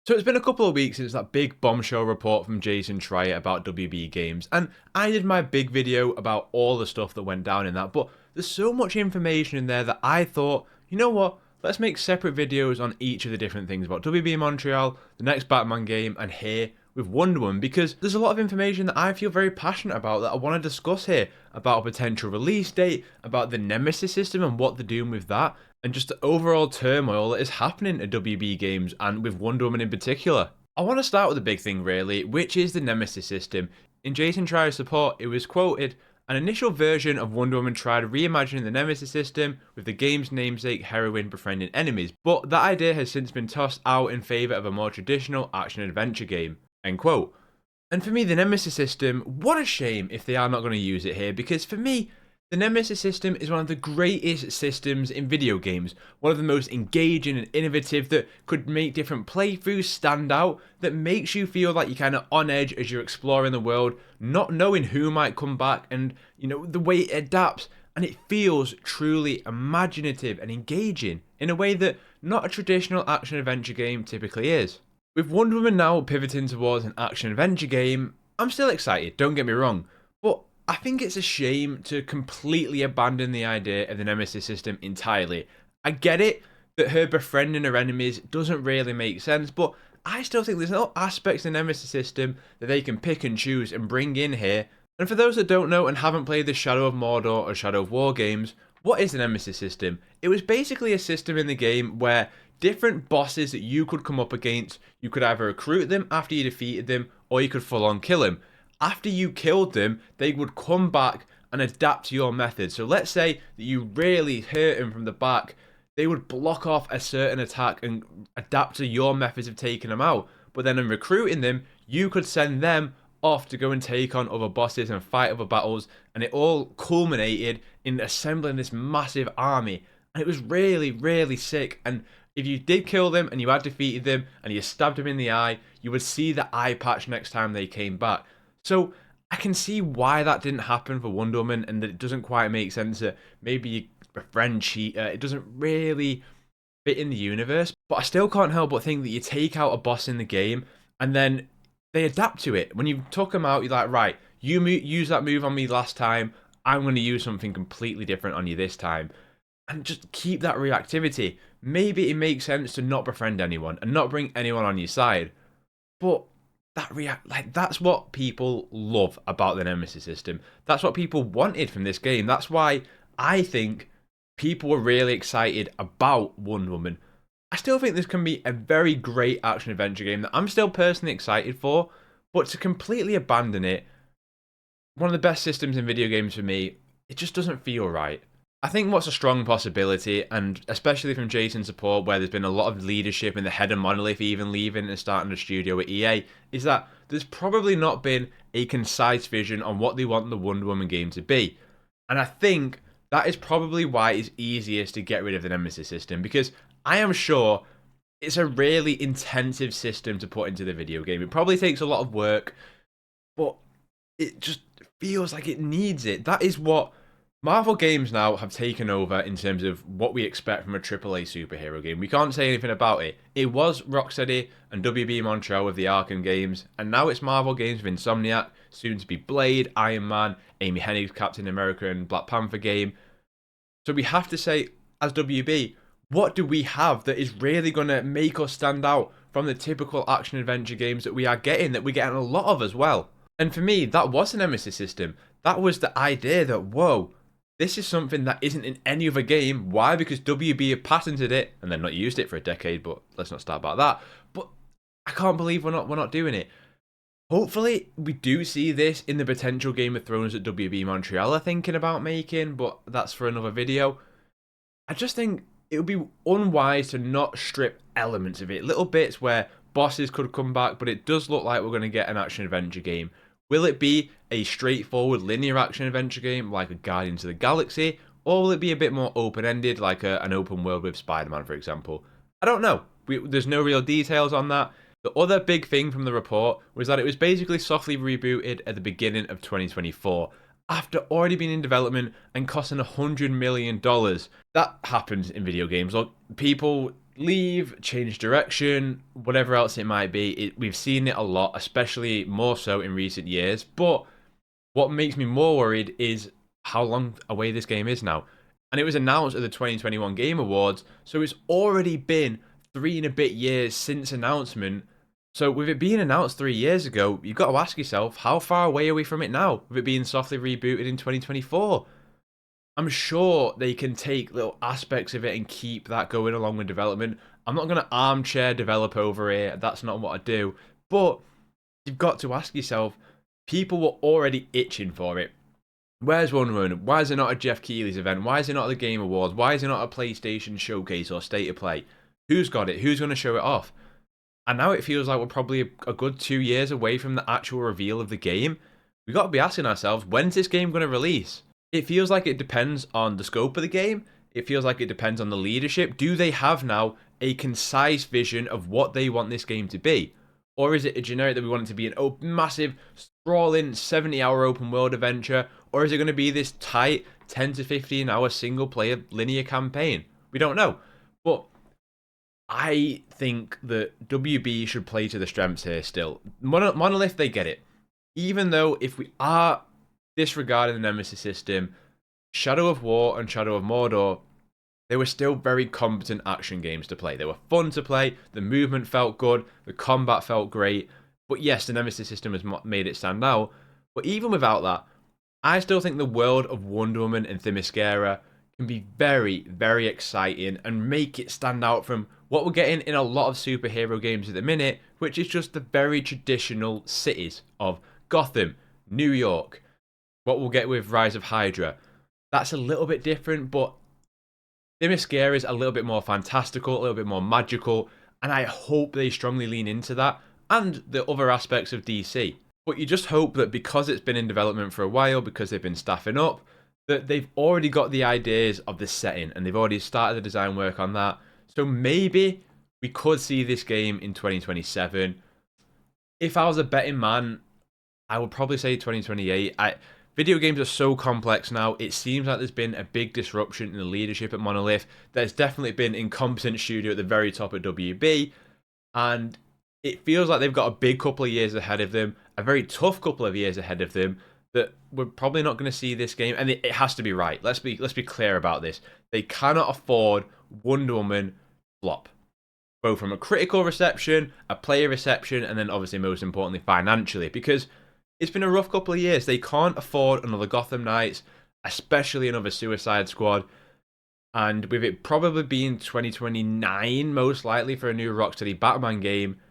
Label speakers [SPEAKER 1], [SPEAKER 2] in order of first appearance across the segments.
[SPEAKER 1] So it's been a couple of weeks since that big bombshell report from Jason Schreier about WB Games, and I did my big video about all the stuff that went down in that, but there's so much information in there that I thought, you know what, let's make separate videos on each of the different things about WB Montreal, the next Batman game, and here with Wonder Woman, because there's a lot of information that I feel very passionate about that I want to discuss here, about a potential release date, about the nemesis system and what they're doing with that, and just the overall turmoil that is happening at WB Games and with Wonder Woman in particular. I want to start with the big thing really, which is the nemesis system. In Jason Schreier's report, it was quoted, "An initial version of Wonder Woman tried reimagining the nemesis system with the game's namesake heroine befriending enemies, but that idea has since been tossed out in favour of a more traditional action-adventure game." End quote. And for me, the nemesis system, what a shame if they are not going to use it here, because for me, the nemesis system is one of the greatest systems in video games, one of the most engaging and innovative that could make different playthroughs stand out, that makes you feel like you're kind of on edge as you're exploring the world, not knowing who might come back, and the way it adapts, and it feels truly imaginative and engaging in a way that not a traditional action adventure game typically is. With Wonder Woman now pivoting towards an action adventure game, I'm still excited, don't get me wrong, but I think it's a shame to completely abandon the idea of the nemesis system entirely. I get it that her befriending her enemies doesn't really make sense, but I still think there's no aspects of the nemesis system that they can pick and choose and bring in here. And for those that don't know and haven't played the Shadow of Mordor or Shadow of War games, what is the nemesis system? It was basically a system in the game where different bosses that you could come up against, you could either recruit them after you defeated them, or you could full on kill them. After you killed them, they would come back and adapt to your method. So let's say that you really hurt them from the back, they would block off a certain attack and adapt to your methods of taking them out. But then in recruiting them, you could send them off to go and take on other bosses and fight other battles, and it all culminated in assembling this massive army. And it was really, really sick. And if you did kill them and you had defeated them and you stabbed them in the eye, you would see the eye patch next time they came back. So I can see why that didn't happen for Wonder Woman, and that it doesn't quite make sense that maybe you befriend Cheetah. It doesn't really fit in the universe. But I still can't help but think that you take out a boss in the game and then they adapt to it. When you took them out, you're like, right, you use that move on me last time, I'm going to use something completely different on you this time. And just keep that reactivity. Maybe it makes sense to not befriend anyone and not bring anyone on your side. But that's what people love about the nemesis system. That's what people wanted from this game. That's why I think people were really excited about Wonder Woman. I still think this can be a very great action adventure game that I'm still personally excited for, but to completely abandon it, one of the best systems in video games for me, it just doesn't feel right. I think what's a strong possibility, and especially from Jason's support, where there's been a lot of leadership in the head of Monolith even leaving and starting a studio at EA, is that there's probably not been a concise vision on what they want the Wonder Woman game to be. And I think that is probably why it's easiest to get rid of the Nemesis system, because I am sure it's a really intensive system to put into the video game. It probably takes a lot of work, but it just feels like it needs it. That is what Marvel games now have taken over in terms of what we expect from a AAA superhero game. We can't say anything about it. It was Rocksteady and WB Montreal with the Arkham games, and now it's Marvel games with Insomniac, soon to be Blade, Iron Man, Amy Hennig's Captain America and Black Panther game. So we have to say, as WB, what do we have that is really going to make us stand out from the typical action-adventure games that we are getting, that we're getting a lot of as well? And for me, that was the Nemesis system. That was the idea that, whoa, this is something that isn't in any other game. Why? Because WB have patented it and then not used it for a decade, but let's not start about that. But I can't believe we're not doing it. Hopefully, we do see this in the potential Game of Thrones that WB Montreal are thinking about making, but that's for another video. I just think it would be unwise to not strip elements of it. Little bits where bosses could come back, but it does look like we're going to get an action-adventure game. Will it be a straightforward linear action-adventure game like a Guardians of the Galaxy, or will it be a bit more open-ended like an open world with Spider-Man, for example? I don't know. There's no real details on that. The other big thing from the report was that it was basically softly rebooted at the beginning of 2024, after already being in development and costing $100 million. That happens in video games. Look, people leave, change direction, whatever else it might be. We've seen it a lot, especially more so in recent years. But what makes me more worried is how long away this game is now. And it was announced at the 2021 Game Awards, so it's already been 3 and a bit years since announcement. So with it being announced 3 years ago, you've got to ask yourself, how far away are we from it now? With it being softly rebooted in 2024? I'm sure they can take little aspects of it and keep that going along with development. I'm not going to armchair develop over here. That's not what I do. But you've got to ask yourself, people were already itching for it. Where's Wonder Woman? Why is it not a Jeff Keighley's event? Why is it not the Game Awards? Why is it not a PlayStation showcase or state of play? Who's got it? Who's going to show it off? And now it feels like we're probably a good 2 years away from the actual reveal of the game. We've got to be asking ourselves, when's this game going to release? It feels like it depends on the scope of the game. It feels like it depends on the leadership. Do they have now a concise vision of what they want this game to be? Or is it a generic that we want it to be an massive, sprawling, 70-hour open world adventure? Or is it going to be this tight 10 to 15-hour single-player linear campaign? We don't know. But I think that WB should play to the strengths here still. Monolith, they get it. Even though if we are disregarding the nemesis system, Shadow of War and Shadow of Mordor, they were still very competent action games to play. They were fun to play, the movement felt good, the combat felt great, but yes, the nemesis system has made it stand out. But even without that, I still think the world of Wonder Woman and Themyscira can be very, very exciting and make it stand out from what we're getting in a lot of superhero games at the minute, which is just the very traditional cities of Gotham, New York, what we'll get with Rise of Hydra. That's a little bit different, but Themyscira is a little bit more fantastical, a little bit more magical, and I hope they strongly lean into that and the other aspects of DC. But you just hope that because it's been in development for a while, because they've been staffing up, that they've already got the ideas of the setting and they've already started the design work on that. So maybe we could see this game in 2027. If I was a betting man, I would probably say 2028. Video games are so complex now. It seems like there's been a big disruption in the leadership at Monolith. There's definitely been incompetent studio at the very top of WB. And it feels like they've got a big couple of years ahead of them. A very tough couple of years ahead of them. That we're probably not going to see this game. And it has to be right. Let's be clear about this. They cannot afford Wonder Woman flop. Both from a critical reception, a player reception, and then obviously most importantly financially. Because it's been a rough couple of years. They can't afford another Gotham Knights, especially another Suicide Squad. And with it probably being 2029, most likely, for a new Rocksteady Batman game,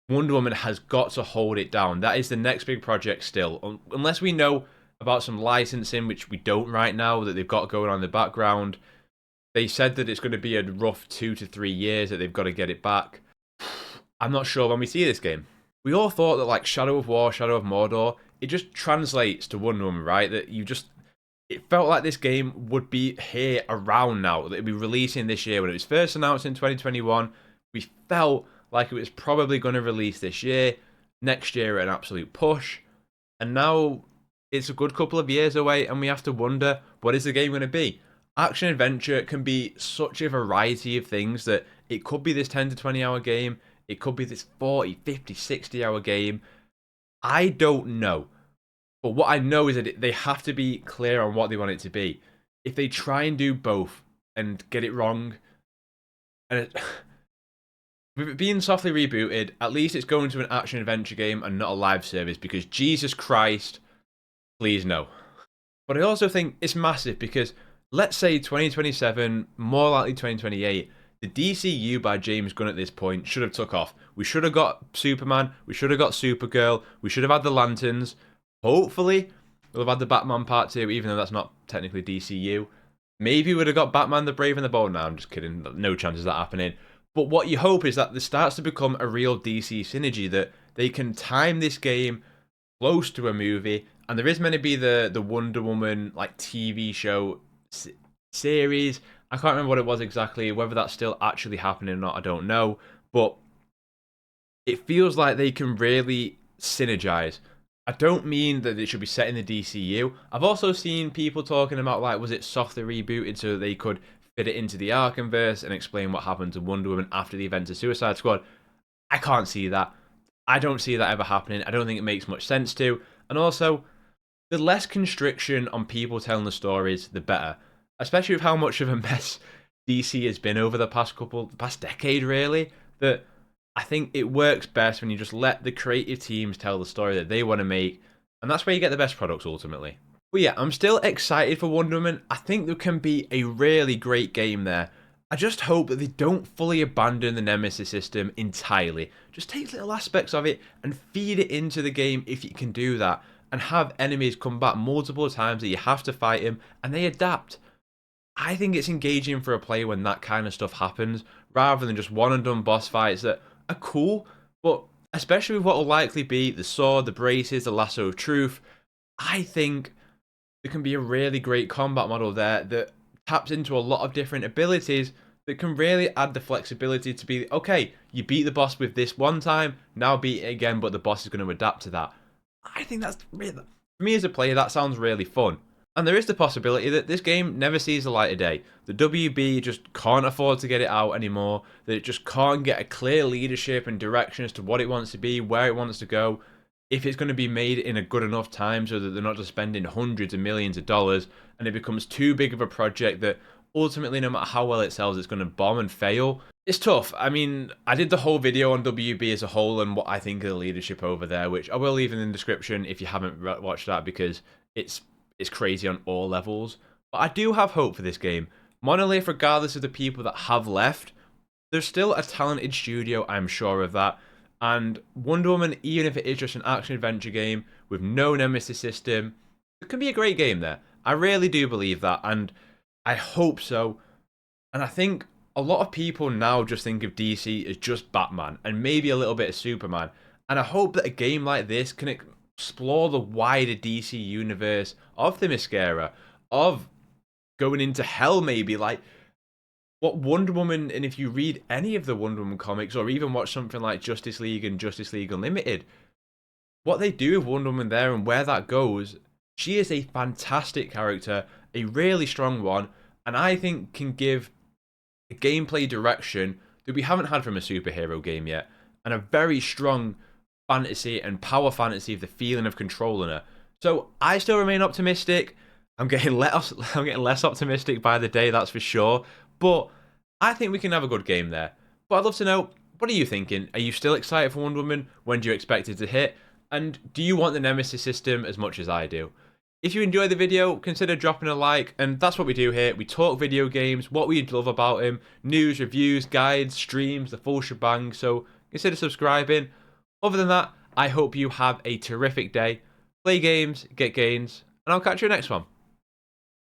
[SPEAKER 1] Wonder Woman has got to hold it down. That is the next big project still. Unless we know about some licensing, which we don't right now, that they've got going on in the background. They said that it's going to be a rough 2 to 3 years that they've got to get it back. I'm not sure when we see this game. We all thought that like Shadow of War, Shadow of Mordor, it just translates to Wonder Woman, right? That it felt like this game would be here around now, that it'd be releasing this year. When it was first announced in 2021, we felt like it was probably going to release this year, next year at an absolute push. And now it's a good couple of years away and we have to wonder, what is the game going to be? Action adventure can be such a variety of things that it could be this 10 to 20 hour game. It could be this 40, 50, 60-hour game. I don't know. But what I know is that they have to be clear on what they want it to be. If they try and do both and get it wrong, and with it being softly rebooted, at least it's going to an action-adventure game and not a live service, because Jesus Christ, please no. But I also think it's massive because let's say 2027, more likely 2028, the DCU by James Gunn at this point should have took off. We should have got Superman. We should have got Supergirl. We should have had the Lanterns. Hopefully, we'll have had the Batman Part 2, even though that's not technically DCU. Maybe we'd have got Batman the Brave and the Bold. No, I'm just kidding. No chance of that happening. But what you hope is that there starts to become a real DC synergy, that they can time this game close to a movie. And there is meant to be the Wonder Woman like TV show series. I can't remember what it was exactly. Whether that's still actually happening or not, I don't know. But it feels like they can really synergize. I don't mean that it should be set in the DCU. I've also seen people talking about, like, was it softly rebooted so they could fit it into the Arkhamverse and explain what happened to Wonder Woman after the events of Suicide Squad. I can't see that. I don't see that ever happening. I don't think it makes much sense to. And also, the less constriction on people telling the stories, the better. Especially with how much of a mess DC has been over the past decade, really. That I think it works best when you just let the creative teams tell the story that they want to make, and that's where you get the best products ultimately. But yeah, I'm still excited for Wonder Woman. I think there can be a really great game there. I just hope that they don't fully abandon the nemesis system entirely. Just take little aspects of it and feed it into the game if you can do that. And have enemies come back multiple times that you have to fight them and they adapt. I think it's engaging for a player when that kind of stuff happens, rather than just one and done boss fights that are cool, but especially with what will likely be the sword, the braces, the lasso of truth, I think there can be a really great combat model there that taps into a lot of different abilities that can really add the flexibility to be, okay, you beat the boss with this one time, now beat it again, but the boss is going to adapt to that. I think that's really, for me as a player, that sounds really fun. And there is the possibility that this game never sees the light of day. The WB just can't afford to get it out anymore, that it just can't get a clear leadership and direction as to what it wants to be, where it wants to go, if it's going to be made in a good enough time so that they're not just spending hundreds of millions of dollars and it becomes too big of a project that ultimately, no matter how well it sells, it's going to bomb and fail. It's tough. I mean, I did the whole video on WB as a whole and what I think of the leadership over there, which I will leave in the description if you haven't watched that, because it's crazy on all levels. But I do have hope for this game. Monolith, regardless of the people that have left, there's still a talented studio, I'm sure of that. And Wonder Woman, even if it is just an action-adventure game with no nemesis system, it can be a great game there. I really do believe that, and I hope so. And I think a lot of people now just think of DC as just Batman and maybe a little bit of Superman. And I hope that a game like this can explore the wider DC universe of the Themyscira, of going into hell maybe, like what Wonder Woman, and if you read any of the Wonder Woman comics or even watch something like Justice League and Justice League Unlimited, what they do with Wonder Woman there and where that goes, she is a fantastic character, a really strong one, and I think can give a gameplay direction that we haven't had from a superhero game yet, and a very strong fantasy and power fantasy of the feeling of controlling her. So I still remain optimistic. I'm getting less optimistic by the day, that's for sure. But I think we can have a good game there. But I'd love to know, what are you thinking? Are you still excited for Wonder Woman? When do you expect it to hit? And do you want the Nemesis system as much as I do? If you enjoyed the video, consider dropping a like, and that's what we do here. We talk video games, what we love about them, news, reviews, guides, streams, the full shebang, so consider subscribing. Other than that, I hope you have a terrific day. Play games, get gains, and I'll catch you next one.